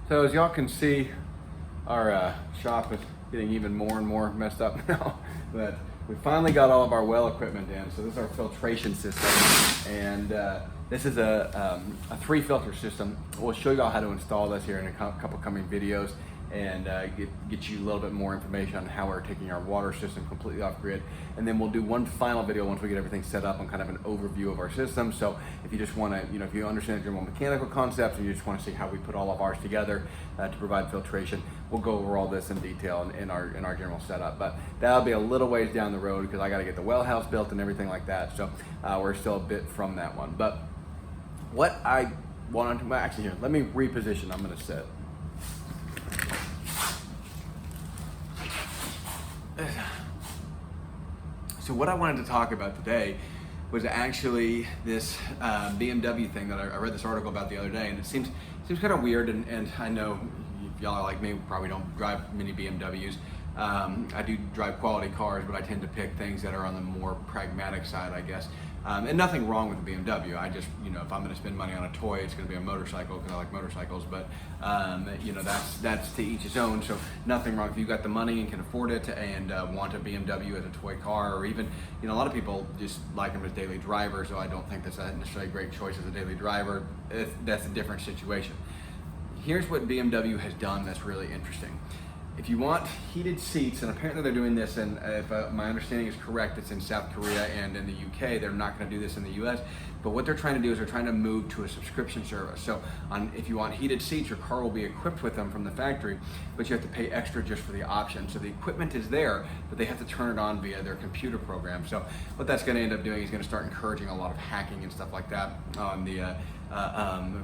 So as y'all can see, our shop is getting even more and more messed up now, but we finally got all of our well equipment in. So this is our filtration system, and this is a 3 filter system. We'll show y'all how to install this here in a couple coming videos, and get you a little bit more information on how we're taking our water system completely off grid. And then we'll do one final video once we get everything set up on kind of an overview of our system. So if you just want to, if you understand the general mechanical concepts and you just want to see how we put all of ours together to provide filtration, we'll go over all this in detail in our general setup. But that'll be a little ways down the road because I got to get the well house built and everything like that. So we're still a bit from that one. But what I wanted to, actually here, let me reposition. I'm going to sit. So what I wanted to talk about today was actually this BMW thing that I read this article about the other day, and it seems kind of weird, and I know y'all are like me, probably don't drive many BMWs. I do drive quality cars, but I tend to pick things that are on the more pragmatic side, I guess. And nothing wrong with the BMW. I just, if I'm going to spend money on a toy, it's going to be a motorcycle because I like motorcycles. But that's to each his own. So nothing wrong if you got the money and can afford it and want a BMW as a toy car, or even, a lot of people just like them as daily drivers. So I don't think that's necessarily a great choice as a daily driver. That's a different situation. Here's what BMW has done that's really interesting. If you want heated seats, and apparently they're doing this, and if my understanding is correct, it's in South Korea and in the UK. They're not going to do this in the US, but what they're trying to do is they're trying to move to a subscription service. So if you want heated seats, your car will be equipped with them from the factory, but you have to pay extra just for the option. So the equipment is there, but they have to turn it on via their computer program. So what that's going to end up doing is going to start encouraging a lot of hacking and stuff like that on the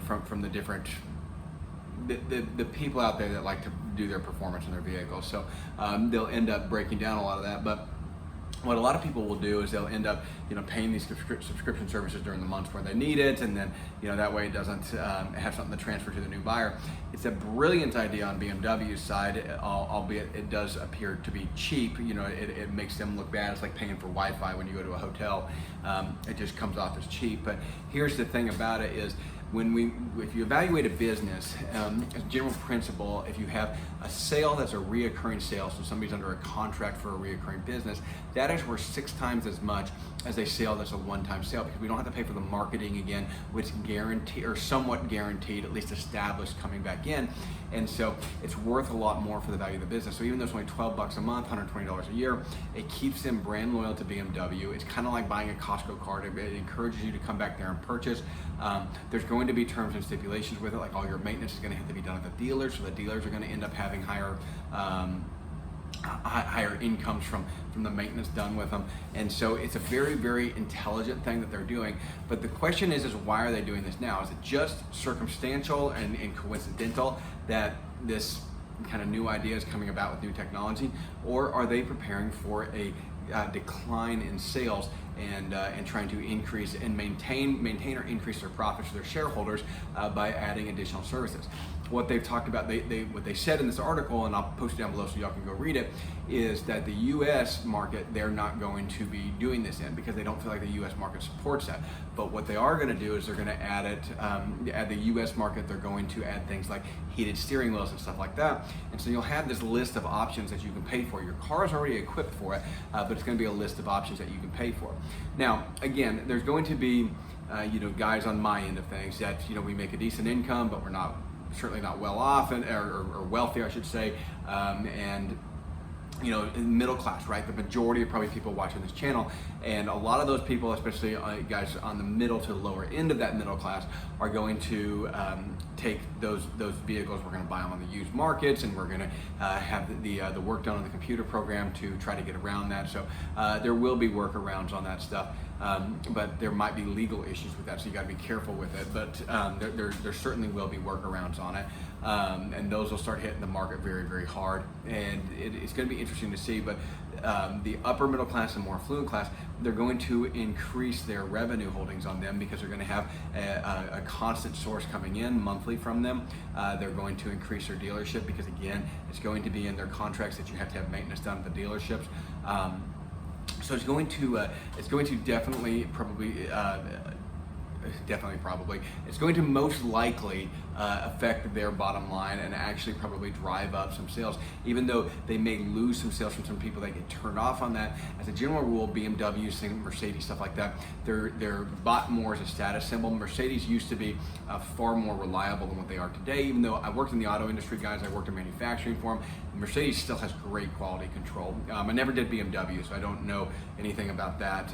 from the different the people out there that like to do their performance in their vehicles. So they'll end up breaking down a lot of that. But what a lot of people will do is they'll end up paying these subscription services during the months where they need it, and then that way it doesn't have something to transfer to the new buyer. It's a brilliant idea on BMW's side, albeit it does appear to be cheap. It makes them look bad. It's like paying for Wi-Fi when you go to a hotel. It just comes off as cheap. But here's the thing about it is, if you evaluate a business, as a general principle, if you have a sale that's a reoccurring sale, so somebody's under a contract for a reoccurring business, that is worth 6 times as much as a sale that's a one-time sale, because we don't have to pay for the marketing again, which guaranteed or somewhat guaranteed, at least established, coming back in. And so it's worth a lot more for the value of the business. So even though it's only $12 a month, $120 a year, it keeps them brand loyal to BMW. It's kind of like buying a Costco card. It encourages you to come back there and purchase. There's going to be terms and stipulations with it, like all your maintenance is going to have to be done at the dealers, so the dealers are going to end up having higher incomes from the maintenance done with them. And so it's a very, very intelligent thing that they're doing. But the question is why are they doing this now? Is it just circumstantial and coincidental that this kind of new idea is coming about with new technology, or are they preparing for a decline in sales and trying to increase and maintain or increase their profits for their shareholders by adding additional services? What they've talked about, what they said in this article, and I'll post it down below so y'all can go read it, is that the U.S. market, they're not going to be doing this in because they don't feel like the U.S. market supports that. But what they are going to do is they're going to add it, add the U.S. market, they're going to add things like heated steering wheels and stuff like that. And so you'll have this list of options that you can pay for. Your car is already equipped for it, but it's going to be a list of options that you can pay for. Now, again, there's going to be, guys on my end of things that, we make a decent income, but we're certainly not well off or wealthy, I should say, and middle class, right? The majority of probably people watching this channel, and a lot of those people, especially guys on the middle to lower end of that middle class, are going to take those vehicles. We're going to buy them on the used markets, and we're going to have the work done on the computer program to try to get around that. So there will be workarounds on that stuff, but there might be legal issues with that, so you got to be careful with it. But there certainly will be workarounds on it, and those will start hitting the market very, very hard. And it's going to be interesting to see. But the upper middle class and more affluent class, they're going to increase their revenue holdings on them because they're going to have a constant source coming in monthly from them. They're going to increase their dealership because, again, it's going to be in their contracts that you have to have maintenance done at the dealerships. So it's going to definitely probably, it's going to most likely affect their bottom line and actually probably drive up some sales, even though they may lose some sales from some people that get turned off on that. As a general rule, BMWs, Mercedes, stuff like that, they're bought more as a status symbol. Mercedes used to be far more reliable than what they are today. Even though I worked in the auto industry, guys, I worked in manufacturing for them. Mercedes still has great quality control. I never did BMW, so I don't know anything about that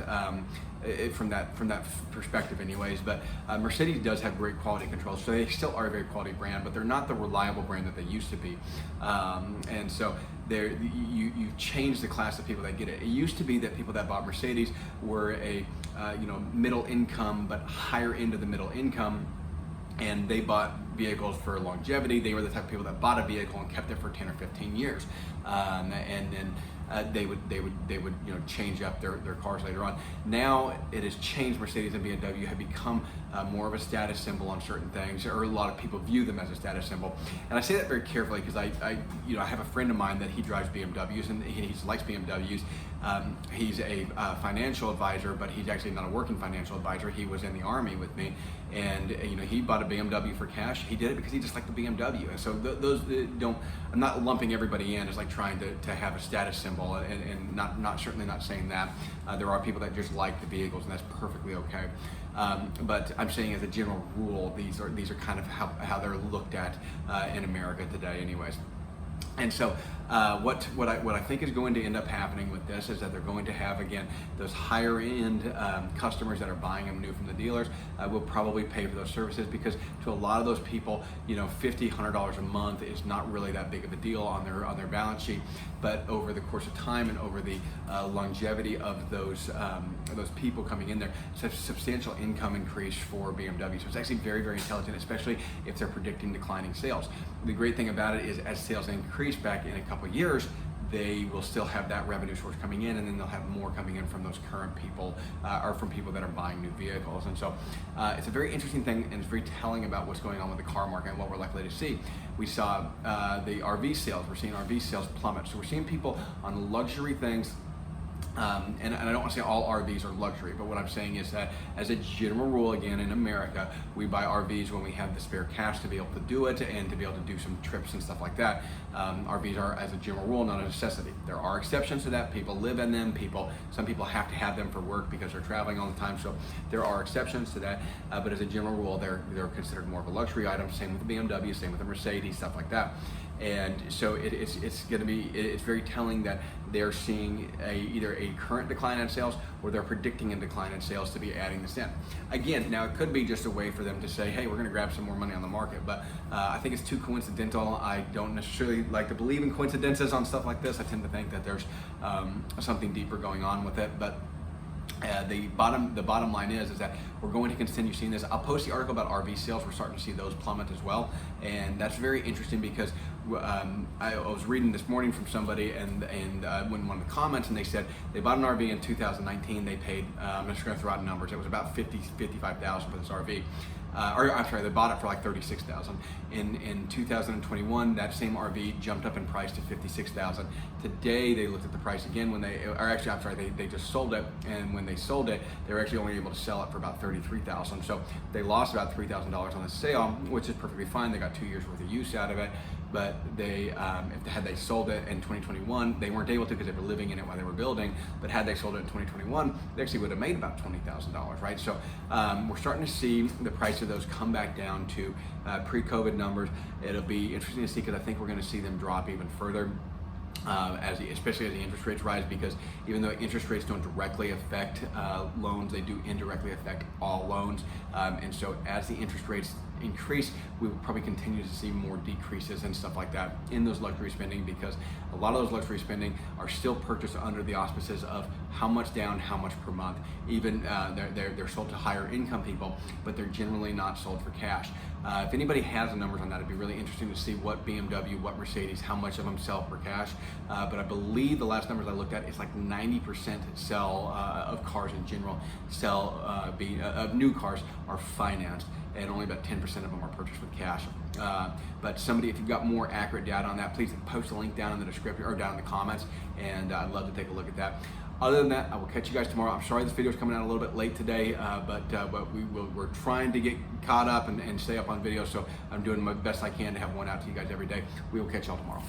from that perspective, anyways. But Mercedes does have great quality control, so they still are a very quality brand, but they're not the reliable brand that they used to be. And so you change the class of people that get it. It used to be that people that bought Mercedes were a middle income, but higher end of the middle income, and they bought vehicles for longevity. They were the type of people that bought a vehicle and kept it for 10 or 15 years, and then they would change up their cars later on. Now it has changed. Mercedes and BMW have become more of a status symbol on certain things, or a lot of people view them as a status symbol. And I say that very carefully because I have a friend of mine that he drives BMWs and he likes BMWs. He's a financial advisor, but he's actually not a working financial advisor. He was in the Army with me, and he bought a BMW for cash. He did it because he just liked the BMW. And so those don't. I'm not lumping everybody in as like trying to have a status symbol, and not certainly not saying that. There are people that just like the vehicles, and that's perfectly okay. But I'm saying as a general rule, these are kind of how they're looked at in America today, anyways. And so what I think is going to end up happening with this is that they're going to have, again, those higher end customers that are buying them new from the dealers will probably pay for those services, because to a lot of those people, $50, $100 a month is not really that big of a deal on their balance sheet. But over the course of time and over the longevity of those people coming in there, it's a substantial income increase for BMW. So it's actually very, very intelligent, especially if they're predicting declining sales. The great thing about it is as sales increase back in a couple of years, they will still have that revenue source coming in, and then they'll have more coming in from those current people or from people that are buying new vehicles. And so it's a very interesting thing, and it's very telling about what's going on with the car market and what we're likely to see. We saw the RV sales. We're seeing RV sales plummet. So we're seeing people on luxury things. And I don't want to say all RVs are luxury, but what I'm saying is that as a general rule, again, in America, we buy RVs when we have the spare cash to be able to do it and to be able to do some trips and stuff like that. RVs are, as a general rule, not a necessity. There are exceptions to that. People live in them. Some people have to have them for work because they're traveling all the time. So there are exceptions to that. But as a general rule, they're considered more of a luxury item. Same with the BMW, same with the Mercedes, stuff like that. And so it's very telling that they're seeing either a current decline in sales, or they're predicting a decline in sales to be adding this in. Again, now it could be just a way for them to say, hey, we're going to grab some more money on the market, but I think it's too coincidental. I don't necessarily like to believe in coincidences on stuff like this. I tend to think that there's something deeper going on with it, but the bottom line is that we're going to continue seeing this. I'll post the article about RV sales. We're starting to see those plummet as well, and that's very interesting because I was reading this morning from somebody, and when one of the comments, and they said they bought an RV in 2019. They paid, I'm just going to throw out numbers. It was about $55,000 for this RV. They bought it for like $36,000. In 2021, that same RV jumped up in price to $56,000. Today, they looked at the price again they just sold it, and when they sold it, they were actually only able to sell it for about $33,000. So they lost about $3,000 on the sale, which is perfectly fine. They got 2 years worth of use out of it. But had they sold it in 2021, they weren't able to because they were living in it while they were building. But had they sold it in 2021, they actually would have made about $20,000, right? So we're starting to see the price of those come back down to pre-COVID numbers. It'll be interesting to see, because I think we're going to see them drop even further. Especially as the interest rates rise, because even though interest rates don't directly affect loans, they do indirectly affect all loans. And so as the interest rates increase, we will probably continue to see more decreases and stuff like that in those luxury spending, because a lot of those luxury spending are still purchased under the auspices of how much down, how much per month. Even they're sold to higher income people, but they're generally not sold for cash. If anybody has the numbers on that, it'd be really interesting to see what BMW, what Mercedes, how much of them sell for cash. But I believe the last numbers I looked at, it's like 90% sell of cars in general of new cars are financed, and only about 10% of them are purchased with cash. But if you've got more accurate data on that, please post a link down in the description or down in the comments, and I'd love to take a look at that. Other than that, I will catch you guys tomorrow. I'm sorry this video is coming out a little bit late today, but we're trying to get caught up and stay up on video, so I'm doing my best I can to have one out to you guys every day. We will catch y'all tomorrow.